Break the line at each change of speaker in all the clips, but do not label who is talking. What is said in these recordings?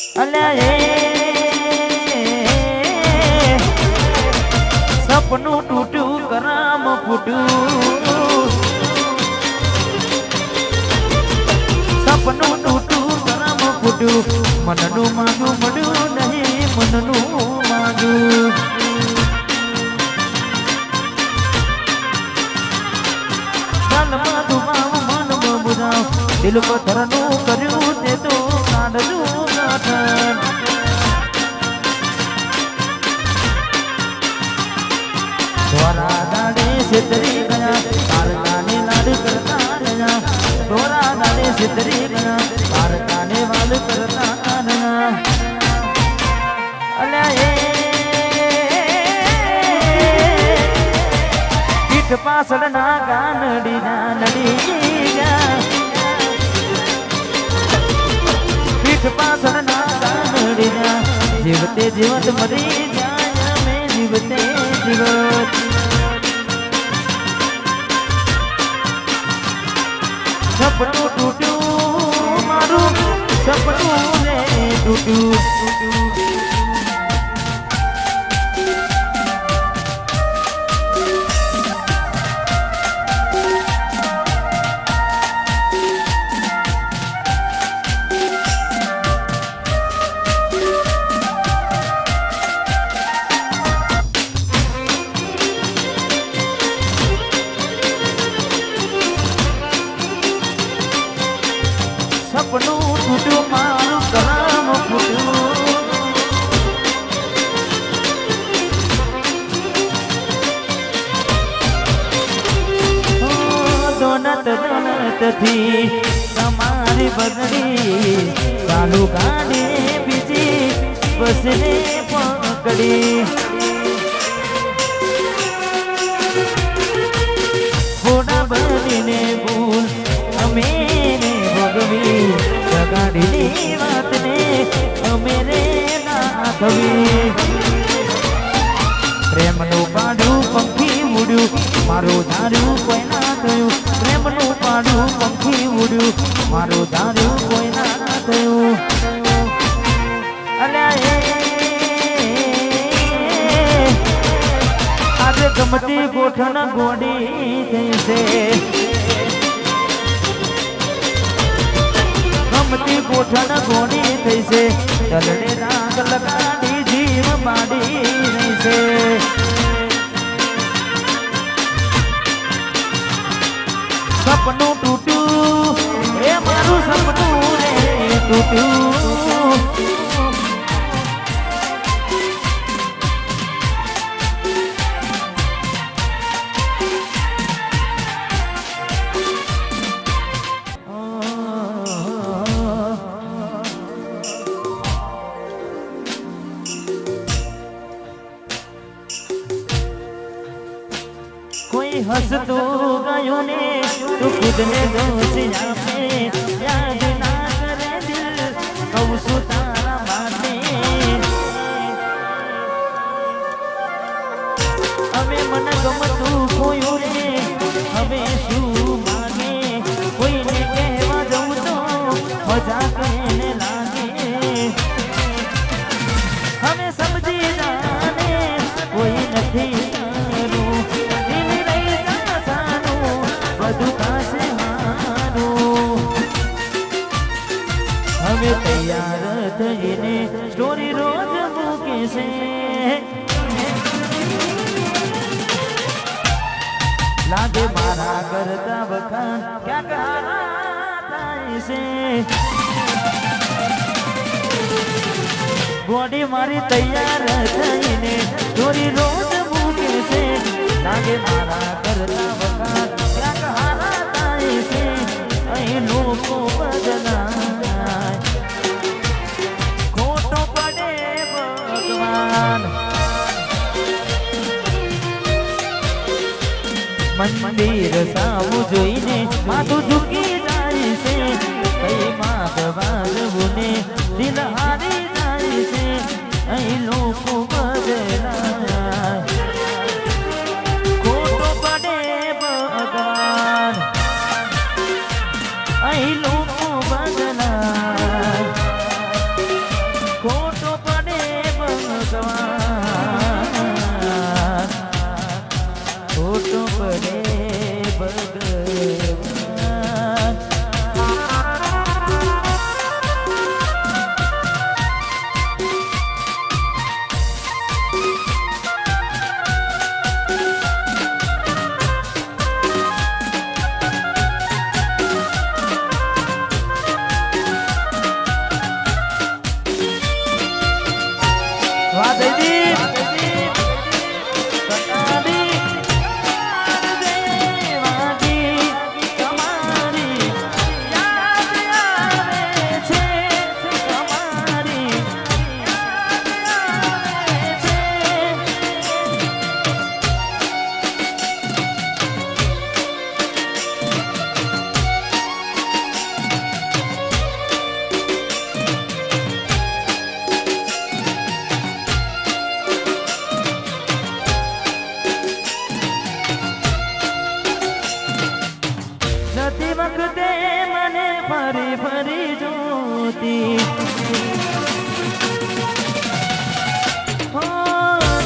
અલ્યા સપનું તૂટ્યું કરામ ફૂટ્યું સપનું તૂટ્યું કરામ ફૂટ્યું મનનું માગું મળ્યું નહીં મનનું માગું ચાલમાં દુબાવ મનમાં બુરાવ દિલ પથરનું કર્યું તે તો કાઢલું ગાઠન ધોરા દાડે સિતરી ગયા તારકાને લાડ કરતા રહ્યા ધોરા દાડે સિતરી ગયા તારકાને વાલ કરતા રહ્યા અલ્યા પીઠ પાછળ ના ગાનડી ના નડી ગયા પીઠ પાછળ ના ગાનડી ના જીવતે જીવત મરી જાય મેં જીવતે જીવત સપનું તૂટ્યું મારું સપનું રે તૂટ્યું સપનું તૂટ્યું મારું કરામ ફૂટ્યું દોનત દોનતથી તમારી બગડી ચાલુ ગાડી બીજી બસને પકડી ઘોડા બનીને ભૂલ અમે જગાડીની વાતને અમે રે નાખવી પ્રેમનું પાડું પંખી ઉડ્યું મારું ધાર્યું કોઈ ના થયું પ્રેમનું પાડું પંખી ઉડ્યું મારું ધાર્યું કોઈ ના થયું અલ્યા આજે ગમતી ગોઠણ ગોડી થઈ છે ગમતી ગોઠણ ગોળી થઈ છે ચલડે રાગ લગાડી જીવ બાડી રહી છે સપનું તૂટ્યું એ મારું સપનું રે તૂટ્યું હસતું ગયું ને તું ખુદને દોષી આપે યાદ ના કરે દિલ કહું છું તારા માટે હવે મને ગમતું કોયું રે હવે શું માગે કોઈને કહેવા જવું તો મજા કહેને લાગે હવે સમજી જાને કોઈ નથી હવે તૈયાર થઈને સ્ટોરી રોજ મૂકે છે લાગે મારા કરતા વખાણ ક્યાંક થાય છે બોડી મારી તૈયાર થઈને સ્ટોરી રોજ મૂકે છે લાગે મારા કરતા વખાણ ક્યાંક હારા થાય છે અહીં લોકો બદલાય ખોટો પડે ભગવાન મંદિર સાવું જોઈને માથું ઝૂકી જાય છે કઈ માગવા જવું ને દિલ હારી જાય છે અહીં લોકો બદલાય ખોટો પડે ભગવાન અહીં લોકો બદલાય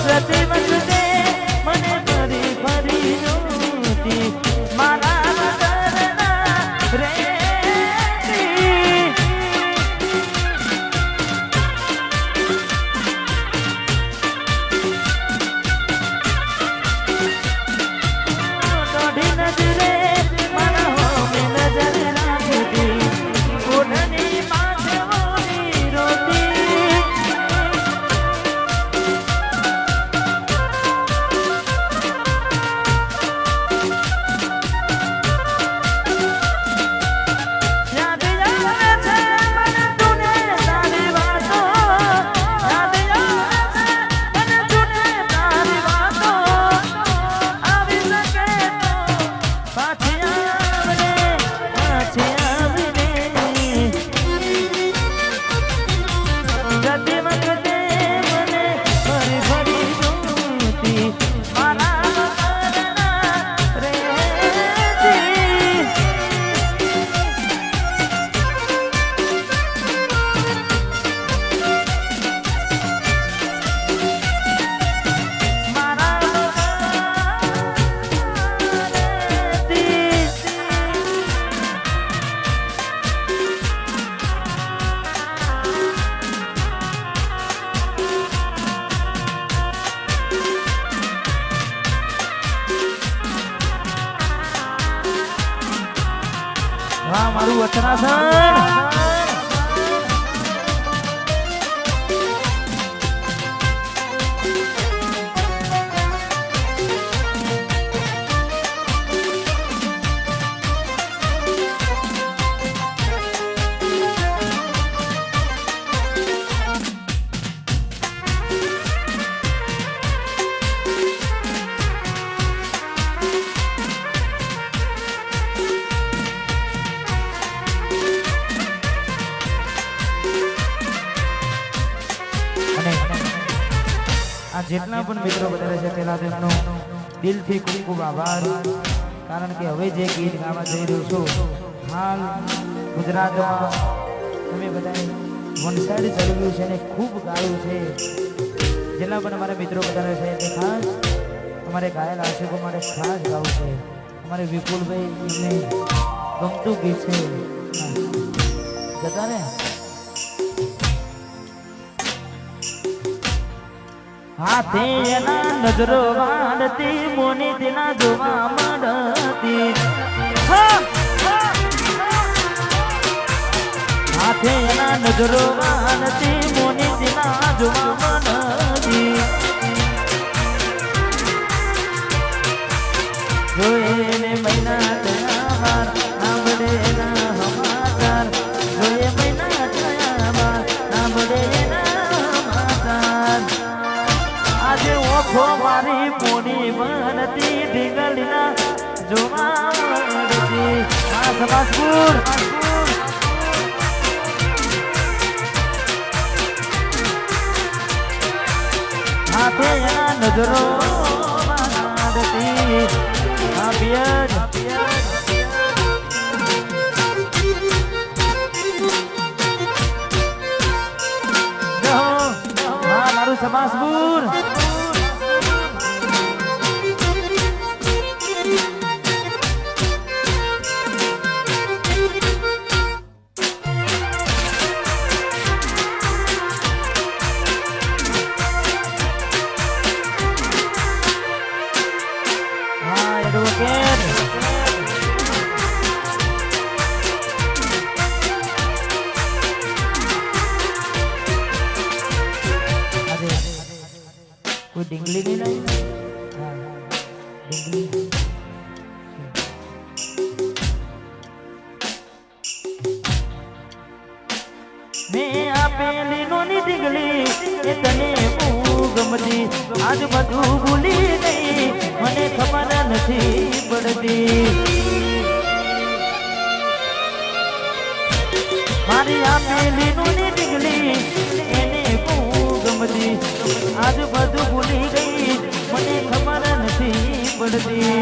પ્રતિ વખતે મને ફરી ફરી જોતી મારા નજરના રેતી દોઢી નજરે મારા હોમે નજર રાખતી ઓઢણી માથે ઓઢી રોતી વાહ મારું વચનાસન આ જેટલા પણ મિત્રો વધારે છે તેના તેમનો દિલથી ખૂબ ખૂબ આભાર કારણ કે હવે જે ગીત ગાવા જઈ રહ્યો છું હાલ ગુજરાતમાં તમે બધાએ વન સાઈડ ચડવ્યું છે અને ખૂબ ગાયું છે જેટલા પણ અમારા મિત્રો વધારે છે તે ખાસ અમારે ગાયેલ આશિકો માટે ખાસ ગાવું છે અમારે વિપુલભાઈ એમને ગમતું ગીત છે જતા ને હાથે એના નજરો વાળતી મોની તેના જોવા મળતી હાથે એના નજરો વાળતી મોની તેના જોવા મળતી જોઈને મહિના થયા માર સાંભળે ના સમાચાર જોઈએ મહિના થયા માર સાંભળે ના સમાચાર આજે ઓખો મારી પોની બનતી ઢીંગલીના જોવા મળતી આ સમાસપુર હાથે એના નજરો મારતી આ પિયર મારું સમાસપુર कोई डिंगली नहीं लाई हाँ डिंगली मैं आपेली नोनी डिंगली इतने गमती आज बधु भूली गई मने खबर नहीं पड़ती मारी आपेली नोनी डिंगली એને ગમતી આજ બધું ભૂલી ગઈ મને ખબર નથી પડતી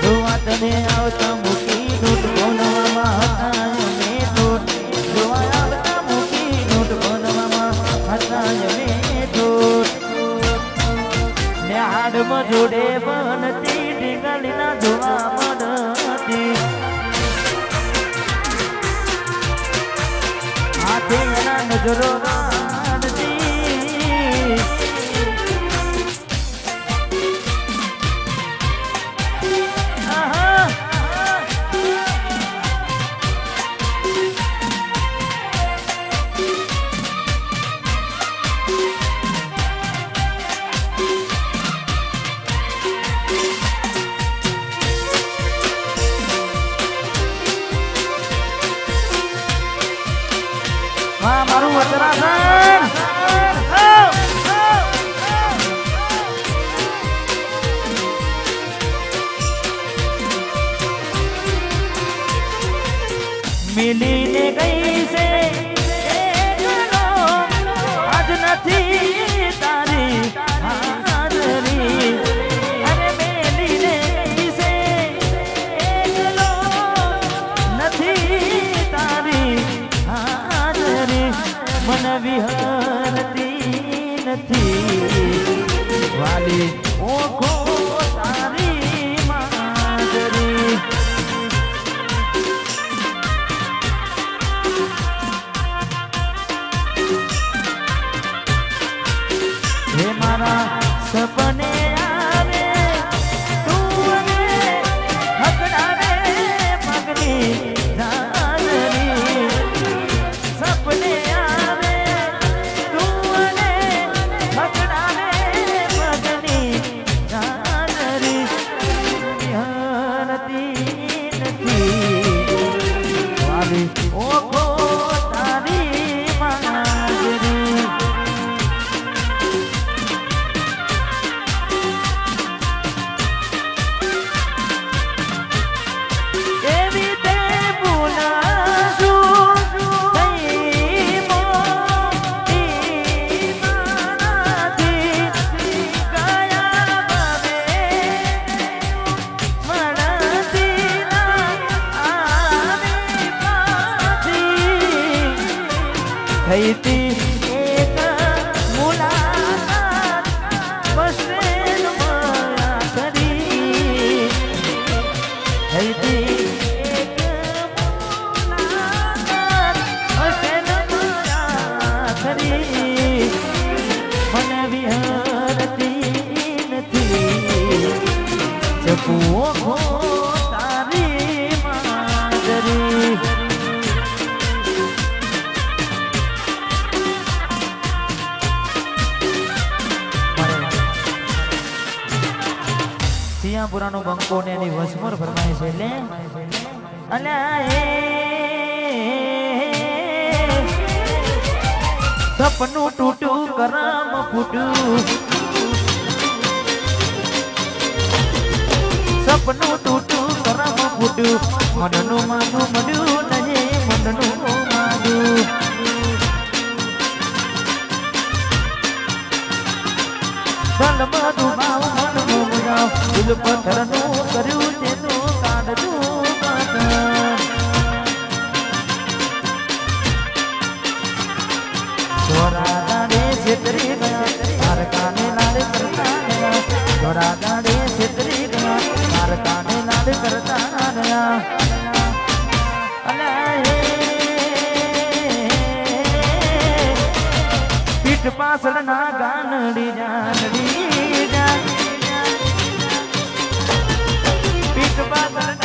જોવા તને આવતા મૂકી દોટ બોલવામાં હતા મેં દોટ જોવા ગુજરો રાણજી હા મારું વચરાસન મિલીને ગઈ છે આજ નથી તારી હાજરી અરે મેલીને ગઈ છે નથી તારી મન વિહરતી નથી વાલી ઓખો તારી માદરી હે મારા સપને આવે તું હકડાવે પગની સપને ઓખો તારી માજરી એવી તે ભૂલાશું થઈ મોટી મારાથી ગયા બાબે મળતી થઈ તી એક મુલાકાત બસ મળ્યા કરી થઈ તી એક મુલાકાત બસ મળ્યા કરી મન વિહરતી નથી જપુઓ ખો તારી માજરી પુરાનો બંકો ને એની વસમોર ફરમાય છે એટલે અલ્યા સપનું તૂટું કરમ ફૂટું સપનું તૂટું કરમ ફૂટું મનનું માનું મળ્યું નહીં મનનું માનું દલ બધું ભાવ મનનું મુજાવ દિલ પથ્થરનું કર્યું તેનું કાઢતું પથ્થર ધોરા દાડે છેતરી ગયા માર કાને લાડ કરતા ગયા ધોરા દાડે છેતરી ગયા માર કાને લાડ કરતા ગયા પીઠ પાછળ ના ગાનડી જાનડી પીઠ પાછળ